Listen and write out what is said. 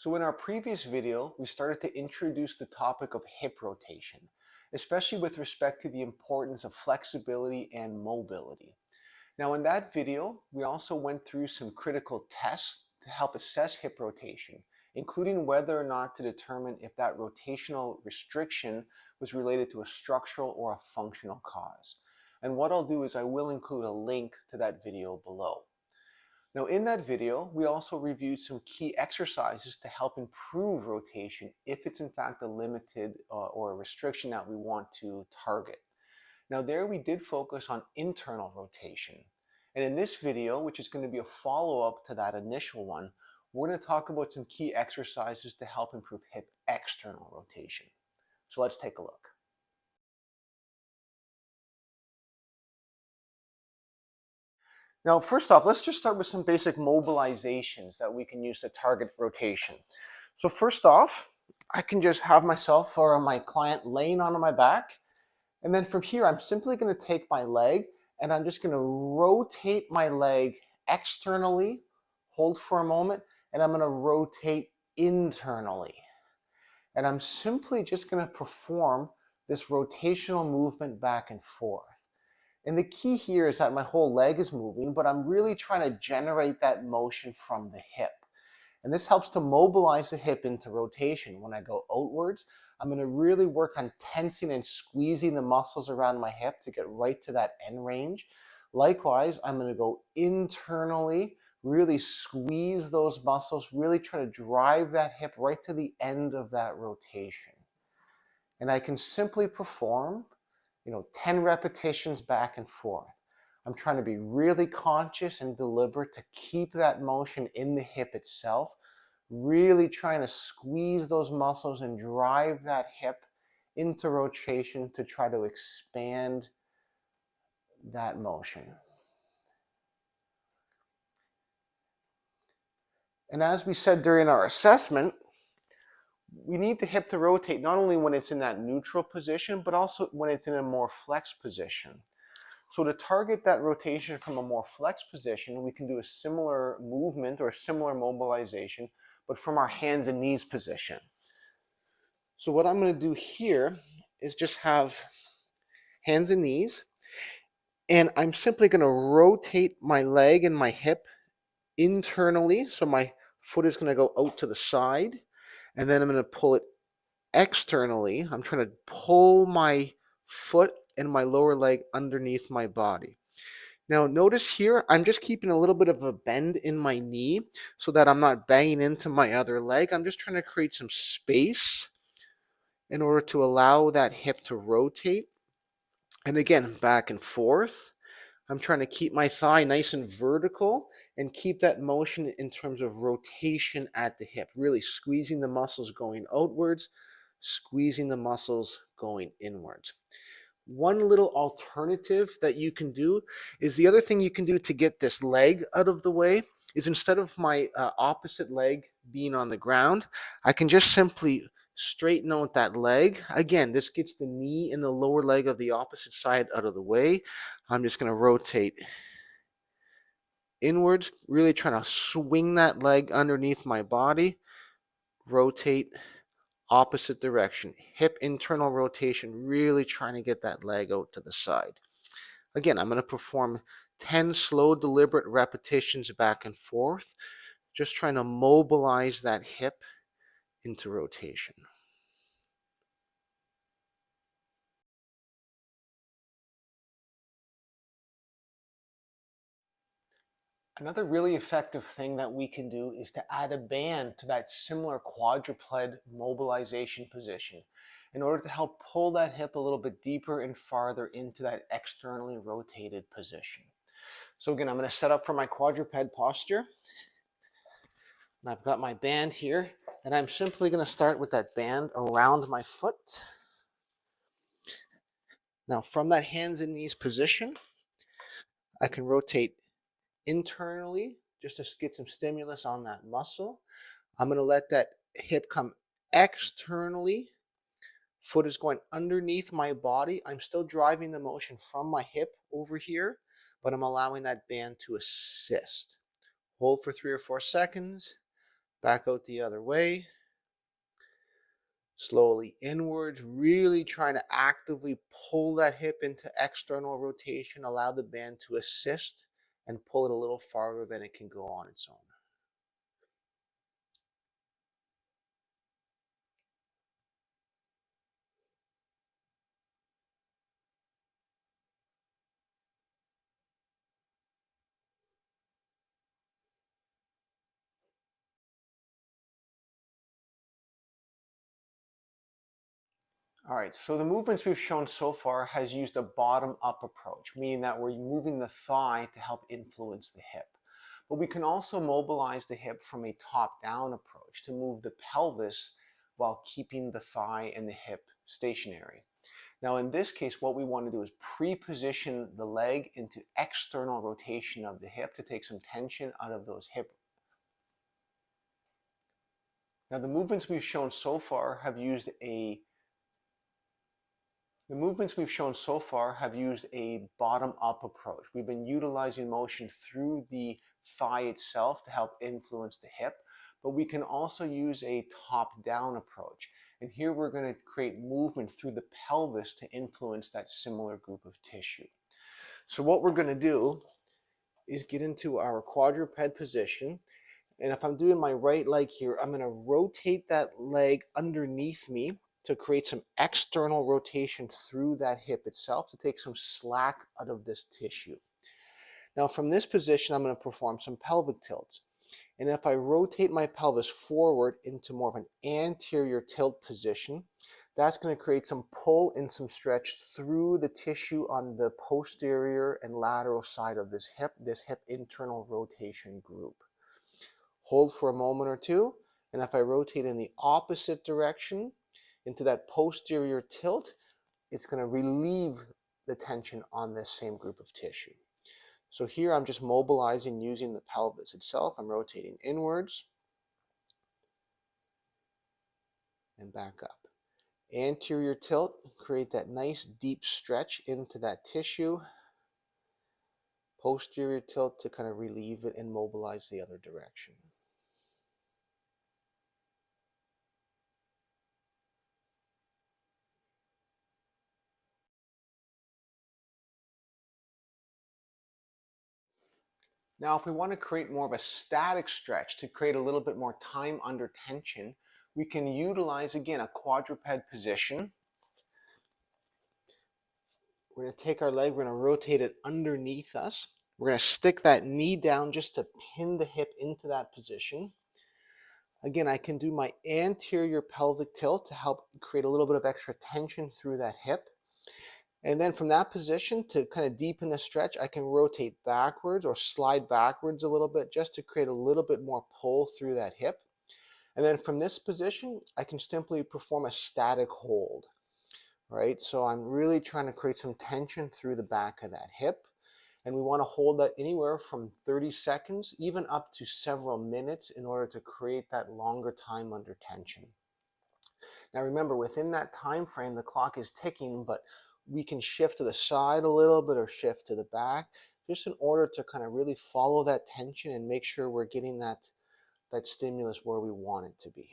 So in our previous video, we started to introduce the topic of hip rotation, especially with respect to the importance of flexibility and mobility. Now in that video, we also went through some critical tests to help assess hip rotation, including whether or not to determine if that rotational restriction was related to a structural or a functional cause. And what I'll do is I will include a link to that video below. Now in that video, we also reviewed some key exercises to help improve rotation if it's in fact a limited or a restriction that we want to target. Now there we did focus on internal rotation. And in this video, which is going to be a follow-up to that initial one, we're going to talk about some key exercises to help improve hip external rotation. So let's take a look. Now, first off, let's just start with some basic mobilizations that we can use to target rotation. So first off, I can just have myself or my client laying on my back. And then from here, I'm simply going to take my leg and I'm just going to rotate my leg externally, hold for a moment, and I'm going to rotate internally. And I'm simply just going to perform this rotational movement back and forth. And the key here is that my whole leg is moving, but I'm really trying to generate that motion from the hip. And this helps to mobilize the hip into rotation. When I go outwards, I'm going to really work on tensing and squeezing the muscles around my hip to get right to that end range. Likewise, I'm going to go internally, really squeeze those muscles, really try to drive that hip right to the end of that rotation. And I can simply perform 10 repetitions back and forth. I'm trying to be really conscious and deliberate to keep that motion in the hip itself, really trying to squeeze those muscles and drive that hip into rotation to try to expand that motion. And as we said during our assessment, we need the hip to rotate not only when it's in that neutral position, but also when it's in a more flexed position. So to target that rotation from a more flexed position, we can do a similar movement or a similar mobilization, but from our hands and knees position. So what I'm going to do here is just have hands and knees, and I'm simply going to rotate my leg and my hip internally. So my foot is going to go out to the side, and then I'm going to pull it externally. I'm trying to pull my foot and my lower leg underneath my body. Now notice here, I'm just keeping a little bit of a bend in my knee so that I'm not banging into my other leg. I'm just trying to create some space in order to allow that hip to rotate. And again, back and forth. I'm trying to keep my thigh nice and vertical and keep that motion in terms of rotation at the hip, really squeezing the muscles going outwards, squeezing the muscles going inwards. One little alternative that you can do is the other thing you can do to get this leg out of the way is instead of my opposite leg being on the ground, I can just simply straighten out that leg. Again, this gets the knee and the lower leg of the opposite side out of the way. I'm just going to rotate inwards, really trying to swing that leg underneath my body, rotate opposite direction, hip internal rotation, really trying to get that leg out to the side. Again, I'm going to perform 10 slow, deliberate repetitions back and forth, just trying to mobilize that hip into rotation. Another really effective thing that we can do is to add a band to that similar quadruped mobilization position in order to help pull that hip a little bit deeper and farther into that externally rotated position. So again, I'm going to set up for my quadruped posture. And I've got my band here, and I'm simply going to start with that band around my foot. Now from that hands and knees position, I can rotate internally just to get some stimulus on that muscle. I'm going to let that hip come externally. Foot is going underneath my body. I'm still driving the motion from my hip over here, but I'm allowing that band to assist. Hold for 3 or 4 seconds. Back out the other way. Slowly inwards, really trying to actively pull that hip into external rotation. Allow the band to assist and pull it a little farther than it can go on its own. All right, so the movements we've shown so far has used a bottom-up approach, meaning that we're moving the thigh to help influence the hip. But we can also mobilize the hip from a top-down approach to move the pelvis while keeping the thigh and the hip stationary. Now in this case, what we want to do is pre-position the leg into external rotation of the hip to take some tension out of those hip. Now the movements we've shown so far have used a bottom-up approach. We've been utilizing motion through the thigh itself to help influence the hip, but we can also use a top-down approach. And here we're going to create movement through the pelvis to influence that similar group of tissue. So what we're going to do is get into our quadruped position. And if I'm doing my right leg here, I'm going to rotate that leg underneath me to create some external rotation through that hip itself to take some slack out of this tissue. Now from this position, I'm going to perform some pelvic tilts. And if I rotate my pelvis forward into more of an anterior tilt position, that's going to create some pull and some stretch through the tissue on the posterior and lateral side of this hip internal rotation group. Hold for a moment or two, and if I rotate in the opposite direction into that posterior tilt, it's going to relieve the tension on this same group of tissue. So here I'm just mobilizing using the pelvis itself. I'm rotating inwards and back up. Anterior tilt, create that nice deep stretch into that tissue. Posterior tilt to kind of relieve it and mobilize the other direction. Now, if we want to create more of a static stretch to create a little bit more time under tension, we can utilize, again, a quadruped position. We're going to take our leg, we're going to rotate it underneath us. We're going to stick that knee down just to pin the hip into that position. Again, I can do my anterior pelvic tilt to help create a little bit of extra tension through that hip. And then from that position, to kind of deepen the stretch, I can rotate backwards or slide backwards a little bit just to create a little bit more pull through that hip. And then from this position, I can simply perform a static hold, right? So I'm really trying to create some tension through the back of that hip. And we want to hold that anywhere from 30 seconds, even up to several minutes in order to create that longer time under tension. Now remember, within that time frame, the clock is ticking, but we can shift to the side a little bit or shift to the back, just in order to kind of really follow that tension and make sure we're getting that stimulus where we want it to be.